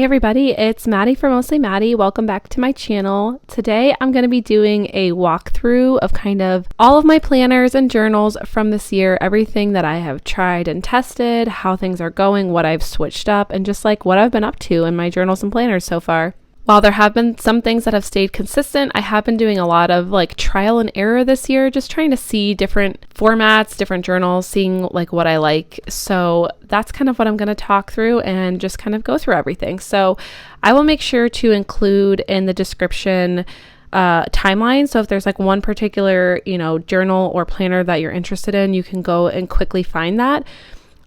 Hey everybody, it's Maddie from Mostly Maddie. Welcome back to my channel. Today I'm going to be doing a walkthrough of kind of all of my planners and journals from this year, everything that I have tried and tested, how things are going, what I've switched up, and just like what I've been up to in my journals and planners so far. While there have been some things that have stayed consistent, I have been doing a lot of like trial and error this year, just trying to see different formats, different journals, seeing like what I like. So that's kind of what I'm going to talk through and just kind of go through everything. So I will make sure to include in the description timeline. So if there's like one particular, journal or planner that you're interested in, you can go and quickly find that.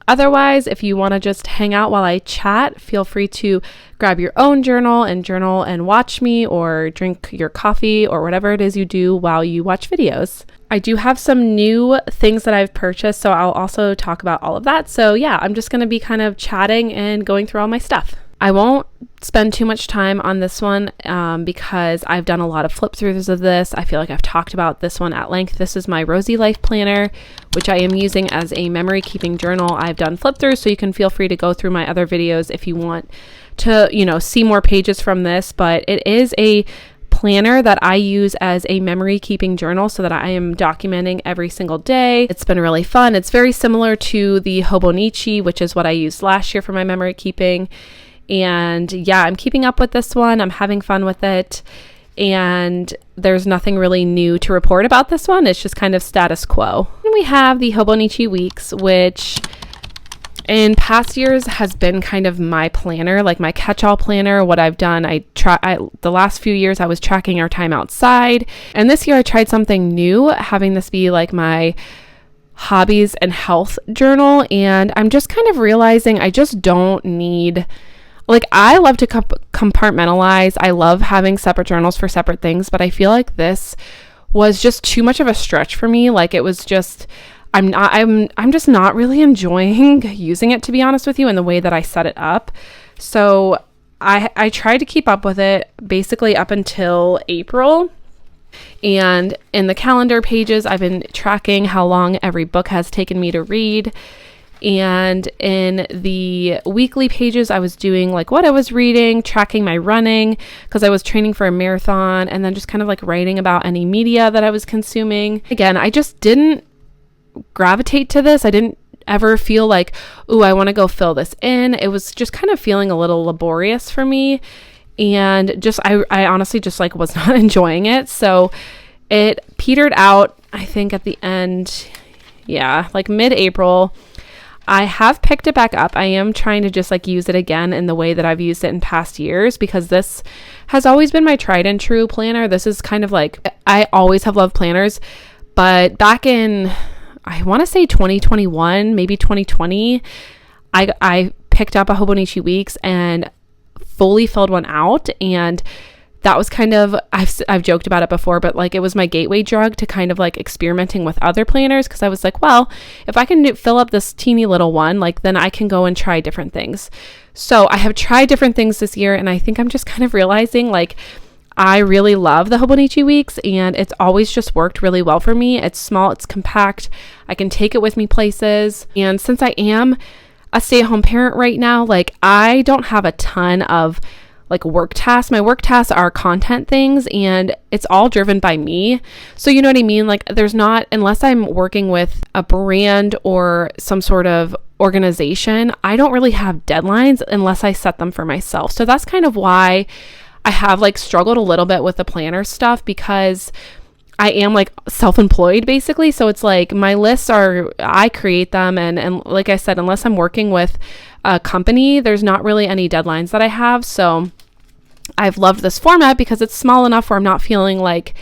Otherwise, if you want to just hang out while I chat, feel free to grab your own journal and watch me, or drink your coffee or whatever it is you do while you watch videos. I do have some new things that I've purchased, so I'll also talk about all of that. So yeah, I'm just going to be kind of chatting and going through all my stuff. I won't spend too much time on this one because I've done a lot of flip throughs of this. I feel like I've talked about this one at length. This is my Rosey Life Planner, which I am using as a memory keeping journal. I've done flip throughs, so you can feel free to go through my other videos if you want to, see more pages from this. But it is a planner that I use as a memory keeping journal so that I am documenting every single day. It's been really fun. It's very similar to the Hobonichi, which is what I used last year for my memory keeping. And yeah, I'm keeping up with this one. I'm having fun with it. And there's nothing really new to report about this one. It's just kind of status quo. And we have the Hobonichi Weeks, which in past years has been kind of my planner, like my catch-all planner. What I've done, the last few years I was tracking our time outside. And this year I tried something new, having this be like my hobbies and health journal. And I'm just kind of realizing I just don't need... I love to compartmentalize. I love having separate journals for separate things, but I feel like this was just too much of a stretch for me. Like it was just, I'm just not really enjoying using it, to be honest with you, in the way that I set it up. So I tried to keep up with it basically up until April. And in the calendar pages, I've been tracking how long every book has taken me to read. And in the weekly pages, I was doing like what I was reading, tracking my running because I was training for a marathon, and then just kind of like writing about any media that I was consuming. Again, I just didn't gravitate to this. I didn't ever feel like, ooh, I want to go fill this in. It was just kind of feeling a little laborious for me. And just, I honestly just like was not enjoying it. So it petered out, I think at the end, like mid-April. I have picked it back up. I am trying to just like use it again in the way that I've used it in past years, because this has always been my tried and true planner. This is kind of like, I always have loved planners, but back in, I want to say 2021, maybe 2020, I picked up a Hobonichi Weeks and fully filled one out. And that was kind of, I've joked about it before, but like it was my gateway drug to kind of like experimenting with other planners, because I was like, well, if I can fill up this teeny little one, like then I can go and try different things. So I have tried different things this year, and I think I'm just kind of realizing like I really love the Hobonichi Weeks, and it's always just worked really well for me. It's small, it's compact, I can take it with me places. And since I am a stay-at-home parent right now, like I don't have a ton of like work tasks. My work tasks are content things, and it's all driven by me. So you know what I mean? Like there's not, unless I'm working with a brand or some sort of organization, I don't really have deadlines unless I set them for myself. So that's kind of why I have like struggled a little bit with the planner stuff, because I am like self-employed basically. So it's like my lists I create them. And like I said, unless I'm working with a company, there's not really any deadlines that I have. So I've loved this format because it's small enough where I'm not feeling like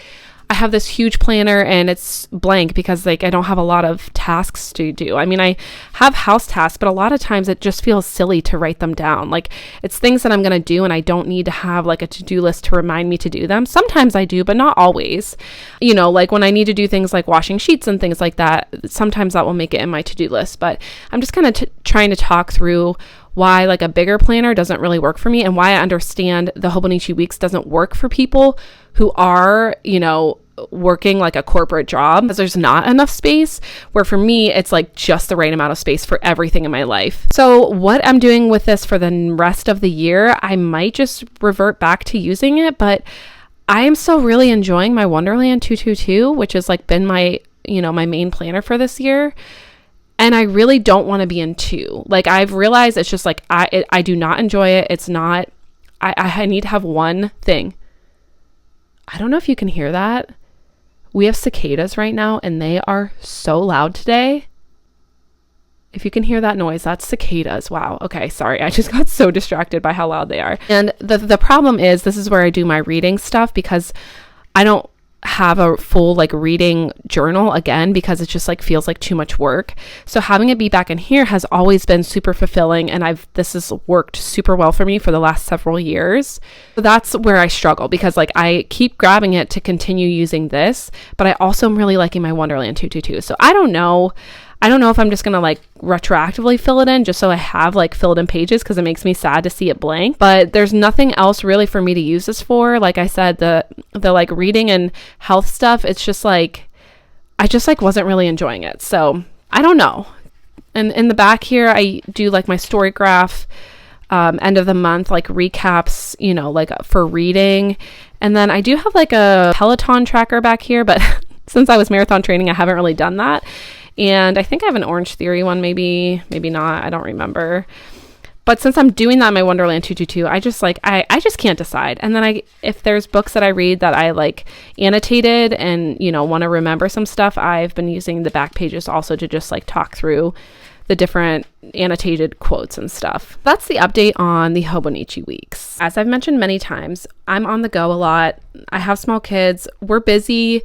I have this huge planner and it's blank, because like I don't have a lot of tasks to do. I mean, I have house tasks, but a lot of times it just feels silly to write them down. Like it's things that I'm going to do, and I don't need to have like a to-do list to remind me to do them. Sometimes I do, but not always. Like when I need to do things like washing sheets and things like that, sometimes that will make it in my to-do list. But I'm just kind of trying to talk through why like a bigger planner doesn't really work for me, and why I understand the Hobonichi Weeks doesn't work for people who are, working like a corporate job because there's not enough space, where for me, it's like just the right amount of space for everything in my life. So what I'm doing with this for the rest of the year, I might just revert back to using it, but I am still really enjoying my Wonderland 222, which has like been my, my main planner for this year. And I really don't want to be in 2. Like, I've realized it's just like, I do not enjoy it. It's not, I need to have one thing. I don't know if you can hear that. We have cicadas right now and they are so loud today. If you can hear that noise, that's cicadas. Wow. Okay. Sorry. I just got so distracted by how loud they are. And the problem is, this is where I do my reading stuff, because I don't have a full like reading journal again, because it just like feels like too much work. So having it be back in here has always been super fulfilling, and this has worked super well for me for the last several years. So that's where I struggle, because like I keep grabbing it to continue using this, but I also am really liking my Wonderland 222. So I don't know if I'm just going to like retroactively fill it in just so I have like filled in pages, because it makes me sad to see it blank. But there's nothing else really for me to use this for. Like I said, the like reading and health stuff, it's just like, I just like wasn't really enjoying it. So I don't know. And in the back here, I do like my story graph, end of the month, like recaps, like for reading. And then I do have like a Peloton tracker back here, but since I was marathon training, I haven't really done that. And I think I have an Orange Theory one, maybe not. I don't remember. But since I'm doing that in my Wonderland 222, I just like, I just can't decide. And then if there's books that I read that I like annotated and, want to remember some stuff, I've been using the back pages also to just like talk through the different annotated quotes and stuff. That's the update on the Hobonichi Weeks. As I've mentioned many times, I'm on the go a lot. I have small kids. We're busy,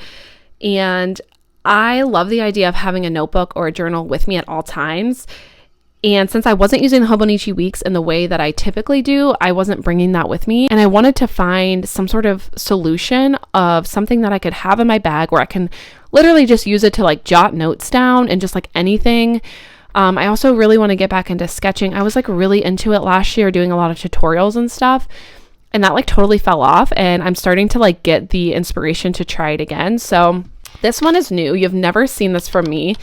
and I love the idea of having a notebook or a journal with me at all times. And since I wasn't using the Hobonichi Weeks in the way that I typically do, I wasn't bringing that with me. And I wanted to find some sort of solution of something that I could have in my bag where I can literally just use it to like jot notes down and just like anything. I also really want to get back into sketching. I was like really into it last year, doing a lot of tutorials and stuff. And that like totally fell off. And I'm starting to like get the inspiration to try it again. So this one is new. You've never seen this from me.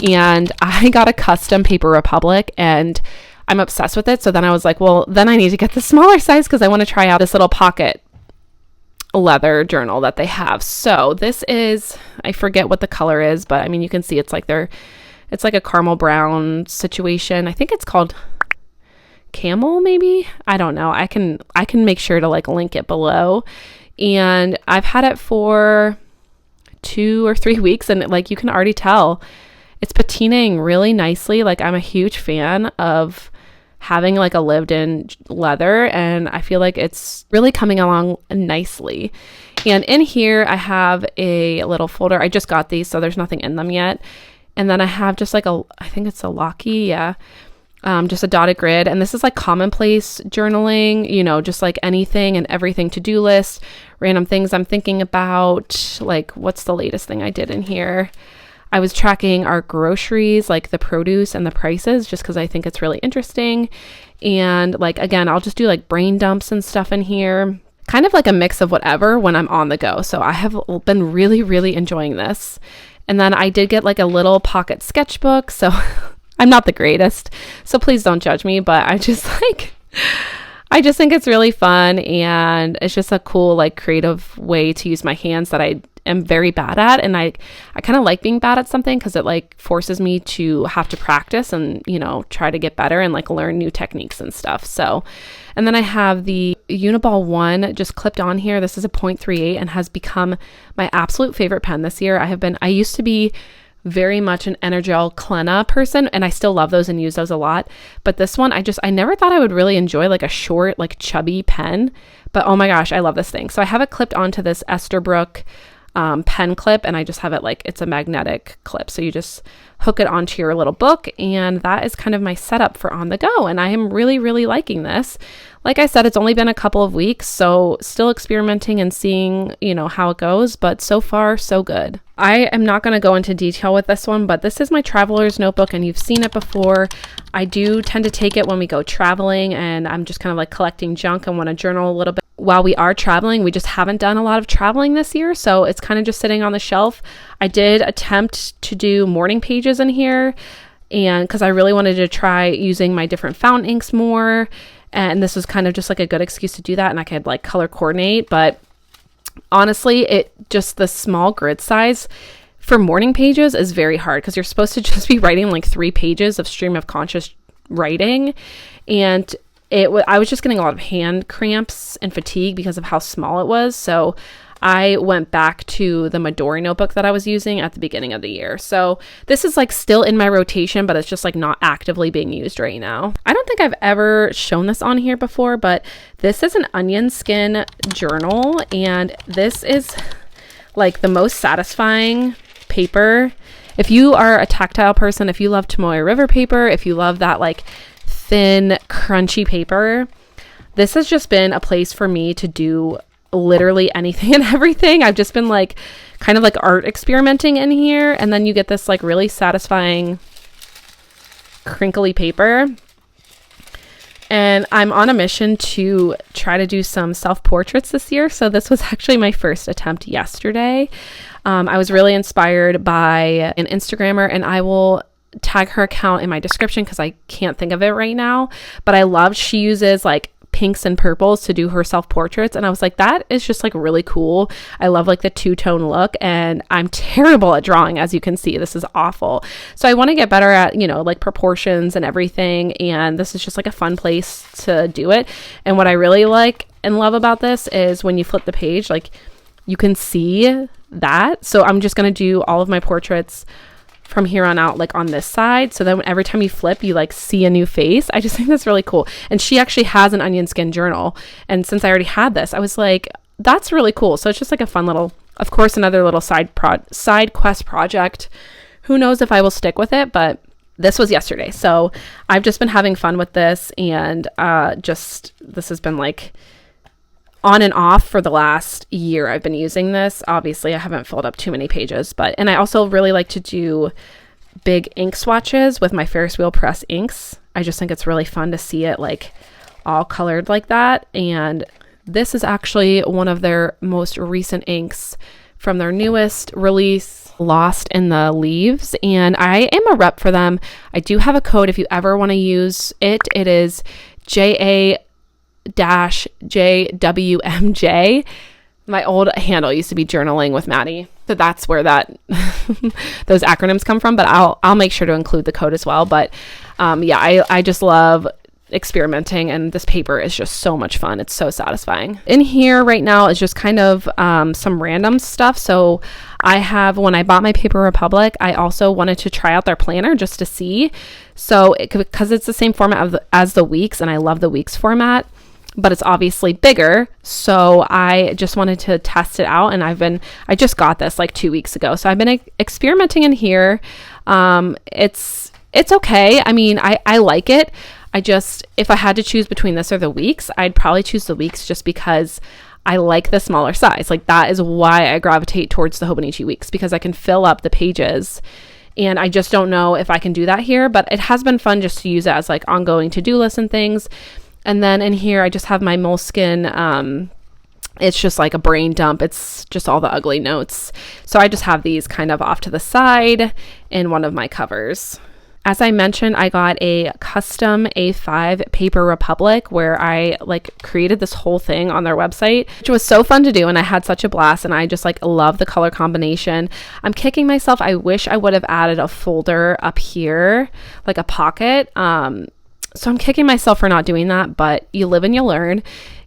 And I got a custom Paper Republic and I'm obsessed with it. So then I was like, well, then I need to get the smaller size because I want to try out this little pocket leather journal that they have. So this is, I forget what the color is, but I mean, you can see it's like a caramel brown situation. I think it's called Camel, maybe. I don't know. I can make sure to like link it below. And I've had it for 2 or 3 weeks, and like you can already tell it's patinaing really nicely. Like I'm a huge fan of having like a lived-in leather, and I feel like it's really coming along nicely. And in here I have a little folder. I just got these, so there's nothing in them yet. And then I have just like I think it's a Locky, yeah. Just a dotted grid. And this is like commonplace journaling, just like anything and everything, to-do list, random things I'm thinking about. Like, what's the latest thing I did in here? I was tracking our groceries, like the produce and the prices, just because I think it's really interesting. And like, again, I'll just do like brain dumps and stuff in here. Kind of like a mix of whatever when I'm on the go. So I have been really, really enjoying this. And then I did get like a little pocket sketchbook. So I'm not the greatest, so please don't judge me, but I just think it's really fun, and it's just a cool, like, creative way to use my hands that I am very bad at. And I kind of like being bad at something because it like forces me to have to practice and, try to get better and like learn new techniques and stuff. So, and then I have the Uniball 1 just clipped on here. This is a 0.38 and has become my absolute favorite pen this year. I used to be very much an Energel Clenna person, and I still love those and use those a lot. But this one, I never thought I would really enjoy like a short, like chubby pen, but oh my gosh, I love this thing. So I have it clipped onto this Esterbrook pen clip, and I just have it like, it's a magnetic clip. So you just hook it onto your little book, and that is kind of my setup for on the go. And I am really, really liking this. Like I said, it's only been a couple of weeks, so still experimenting and seeing, how it goes, but so far, so good. I am not going to go into detail with this one, but this is my traveler's notebook, and you've seen it before. I do tend to take it when we go traveling, and I'm just kind of like collecting junk and want to journal a little bit. while we are traveling, we just haven't done a lot of traveling this year. So it's kind of just sitting on the shelf. I did attempt to do morning pages in here, and because I really wanted to try using my different fountain inks more. And this was kind of just like a good excuse to do that. And I could like color coordinate. But honestly, just the small grid size for morning pages is very hard, because you're supposed to just be writing like 3 pages of stream of conscious writing. And I was just getting a lot of hand cramps and fatigue because of how small it was. So I went back to the Midori notebook that I was using at the beginning of the year. So this is like still in my rotation, but it's just like not actively being used right now. I don't think I've ever shown this on here before, but this is an onion skin journal, and this is like the most satisfying paper. If you are a tactile person, if you love Tomoe River paper, if you love that like thin, crunchy paper, this has just been a place for me to do literally anything and everything. I've just been like kind of like art experimenting in here, and then you get this like really satisfying crinkly paper. And I'm on a mission to try to do some self-portraits this year. So this was actually my first attempt yesterday. I was really inspired by an Instagrammer, and I will tag her account in my description because I can't think of it right now. But I loved, she uses like pinks and purples to do her self-portraits, and I was like, that is just like really cool. I love like the two-tone look, and I'm terrible at drawing, as you can see. This is awful. So I want to get better at, you know, like proportions and everything, and this is just like a fun place to do it. And what I really like and love about this is when you flip the page, like you can see that. So I'm just going to do all of my portraits from here on out like on this side, so then every time you flip you like see a new face. I just think that's really cool. And she actually has an onion skin journal, and since I already had this, I was like, that's really cool. So it's just like a fun little, of course, another little side quest project. Who knows if I will stick with it, but this was yesterday, so I've just been having fun with this, and this has been like on and off for the last year. I've been using this. Obviously I haven't filled up too many pages, and I also really like to do big ink swatches with my Ferris wheel press inks. I just think it's really fun to see it like all colored like that. And this is actually one of their most recent inks from their newest release, Lost in the Leaves, and I am a rep for them. I do have a code if you ever want to use it. It is JA-JWMJ. My old handle used to be Journaling with Maddie, so that's where that those acronyms come from, but I'll make sure to include the code as well. But yeah, I just love experimenting, and this paper is just so much fun. It's so satisfying. In here right now is just kind of some random stuff. So I have, when I bought my Paper Republic, I also wanted to try out their planner just to see. So because it's the same format as the Weeks, and I love the Weeks format, but it's obviously bigger. So I just wanted to test it out, and I just got this like 2 weeks ago. So I've been experimenting in here. It's okay. I mean, I like it. If I had to choose between this or the Weeks, I'd probably choose the Weeks just because I like the smaller size. Like that is why I gravitate towards the Hobonichi Weeks, because I can fill up the pages, and I just don't know if I can do that here, but it has been fun just to use it as like ongoing to-do lists and things. And then in here, I just have my Moleskine. It's just like a brain dump. It's just all the ugly notes. So I just have these kind of off to the side in one of my covers. As I mentioned, I got a custom A5 Paper Republic where I like created this whole thing on their website, which was so fun to do, and I had such a blast, and I just like love the color combination. I'm kicking myself. I wish I would have added a folder up here, like a pocket. So I'm kicking myself for not doing that, but you live and you learn.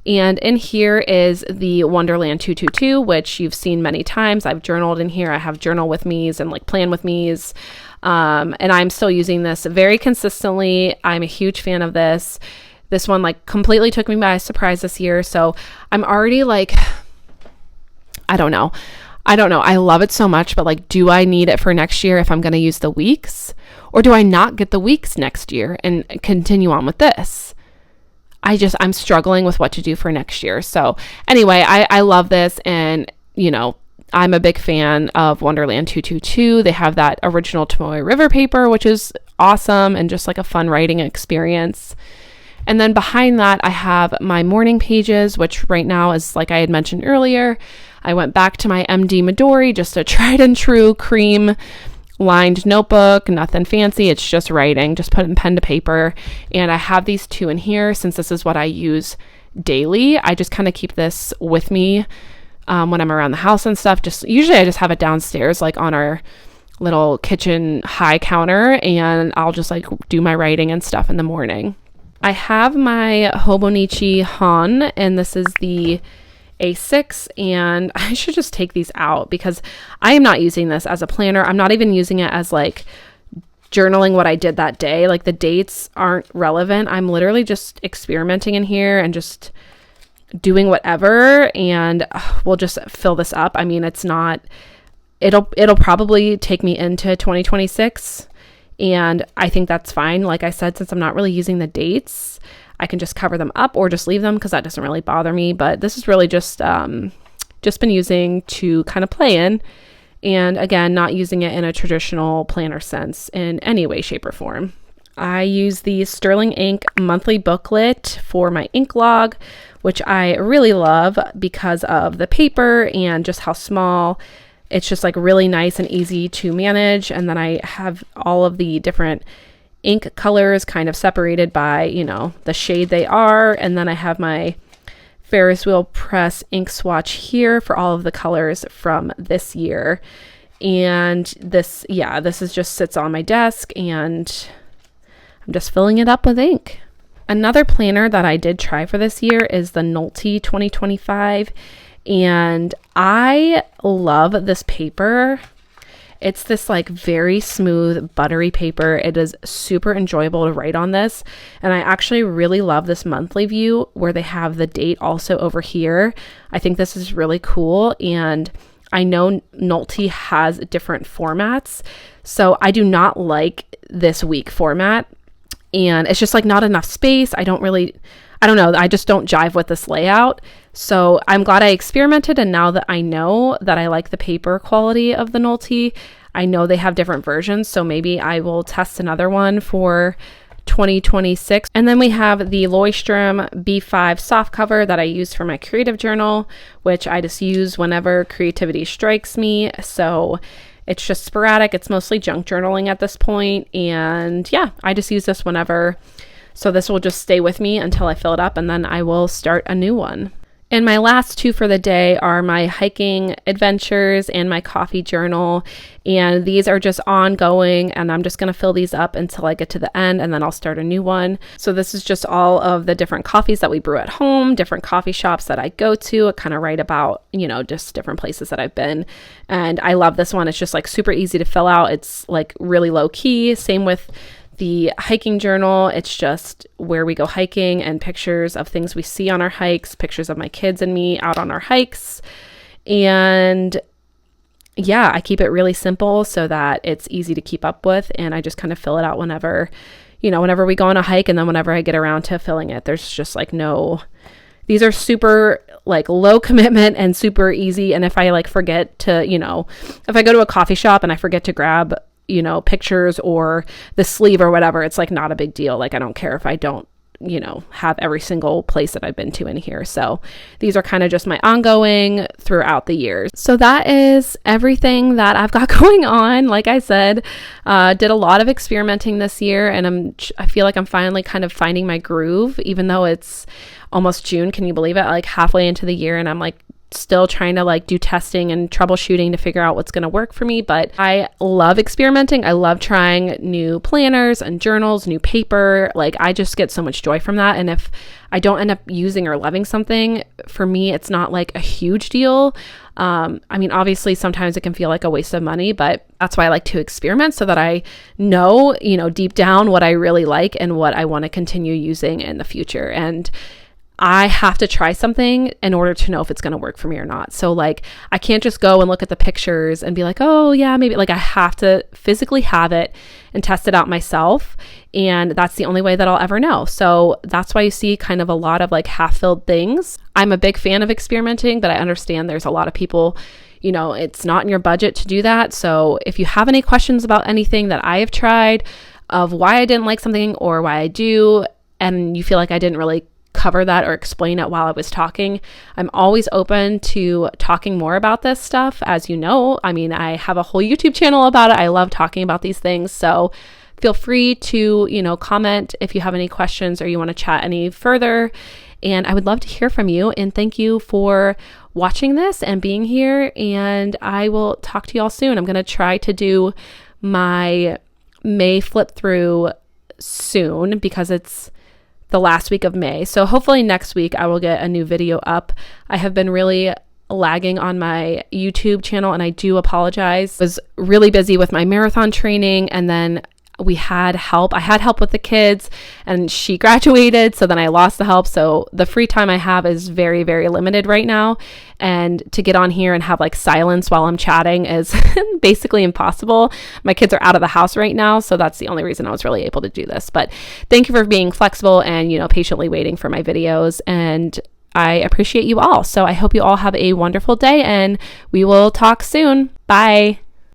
And in here is the Wonderland 222, which you've seen many times. I've journaled in here. I have journal with me's and like plan with me's. And I'm still using this very consistently. I'm a huge fan of this. This one like completely took me by surprise this year. So I'm already like, I don't know. I love it so much, but like, do I need it for next year if I'm going to use the Weeks? Or do I not get the Weeks next year and continue on with this? I'm struggling with what to do for next year. So anyway, I love this, and you know, I'm a big fan of Wonderland 222. They have that original Tomoe River paper, which is awesome and just like a fun writing experience. And then behind that, I have my morning pages, which right now is, like I had mentioned earlier, I went back to my MD Midori, just a tried and true cream lined notebook, nothing fancy. It's just writing, just putting pen to paper. And I have these two in here since this is what I use daily. I just kind of keep this with me when I'm around the house and stuff. Just usually I just have it downstairs, like on our little kitchen high counter, and I'll just like do my writing and stuff in the morning. I have my Hobonichi HON, and this is the A6, and I should just take these out because I am not using this as a planner. I'm not even using it as like journaling what I did that day. Like the dates aren't relevant. I'm literally just experimenting in here and just doing whatever, and we'll just fill this up. I mean, it's not, it'll probably take me into 2026, and I think that's fine. Like I said, since I'm not really using the dates, I can just cover them up or just leave them because that doesn't really bother me. But this is really just been using to kind of play in. And again, not using it in a traditional planner sense in any way, shape, or form. I use the Sterling Ink monthly booklet for my ink log, which I really love because of the paper and just how small. It's just like really nice and easy to manage. And then I have all of the different ink colors kind of separated by, you know, the shade they are. And then I have my Ferris wheel press ink swatch here for all of the colors from this year. And this is just sits on my desk, and I'm just filling it up with ink. Another planner that I did try for this year is the Nolty 2025. And I love this paper. It's this like very smooth, buttery paper. It is super enjoyable to write on this. And I actually really love this monthly view where they have the date also over here. I think this is really cool. And I know Nolty has different formats. So I do not like this week format. And it's just like not enough space. I don't know. I just don't jive with this layout. So I'm glad I experimented. And now that I know that I like the paper quality of the Nolty, I know they have different versions. So maybe I will test another one for 2026. And then we have the Leuchtturm B5 soft cover that I use for my creative journal, which I just use whenever creativity strikes me. So it's just sporadic. It's mostly junk journaling at this point. And yeah, I just use this whenever. So this will just stay with me until I fill it up, and then I will start a new one. And my last two for the day are my hiking adventures and my coffee journal. And these are just ongoing, and I'm just going to fill these up until I get to the end, and then I'll start a new one. So this is just all of the different coffees that we brew at home, different coffee shops that I go to. I kind of write about, you know, just different places that I've been. And I love this one. It's just like super easy to fill out. It's like really low key. Same with the hiking journal. It's just where we go hiking and pictures of things we see on our hikes, pictures of my kids and me out on our hikes. And yeah, I keep it really simple so that it's easy to keep up with. And I just kind of fill it out whenever we go on a hike, and then whenever I get around to filling it. There's just like these are super like low commitment and super easy. And if I like forget to, if I go to a coffee shop and I forget to grab pictures or the sleeve or whatever, it's like not a big deal. Like I don't care if I don't, have every single place that I've been to in here. So these are kind of just my ongoing throughout the years. So that is everything that I've got going on. Like I said, did a lot of experimenting this year, and I feel like I'm finally kind of finding my groove, even though it's almost June. Can you believe it? Like halfway into the year, and I'm like still trying to like do testing and troubleshooting to figure out what's going to work for me. But I love experimenting. I love trying new planners and journals, new paper. Like I just get so much joy from that. And if I don't end up using or loving something, for me, it's not like a huge deal. I mean, obviously sometimes it can feel like a waste of money, but that's why I like to experiment so that I know, deep down what I really like and what I want to continue using in the future. And I have to try something in order to know if it's going to work for me or not. So like, I can't just go and look at the pictures and be like, oh yeah, maybe. Like I have to physically have it and test it out myself. And that's the only way that I'll ever know. So that's why you see kind of a lot of like half-filled things. I'm a big fan of experimenting, but I understand there's a lot of people, it's not in your budget to do that. So if you have any questions about anything that I have tried, of why I didn't like something or why I do, and you feel like I didn't really cover that or explain it while I was talking, I'm always open to talking more about this stuff. As you know, I mean, I have a whole YouTube channel about it. I love talking about these things. So feel free to, comment if you have any questions or you want to chat any further. And I would love to hear from you. And thank you for watching this and being here. And I will talk to you all soon. I'm going to try to do my May flip through soon because it's the last week of May. So hopefully next week I will get a new video up. I have been really lagging on my YouTube channel and I do apologize. I was really busy with my marathon training, and then we had help. I had help with the kids and she graduated, so then I lost the help. So the free time I have is very, very limited right now. And to get on here and have like silence while I'm chatting is basically impossible. My kids are out of the house right now, so that's the only reason I was really able to do this. But thank you for being flexible and, patiently waiting for my videos. And I appreciate you all. So I hope you all have a wonderful day and we will talk soon. Bye.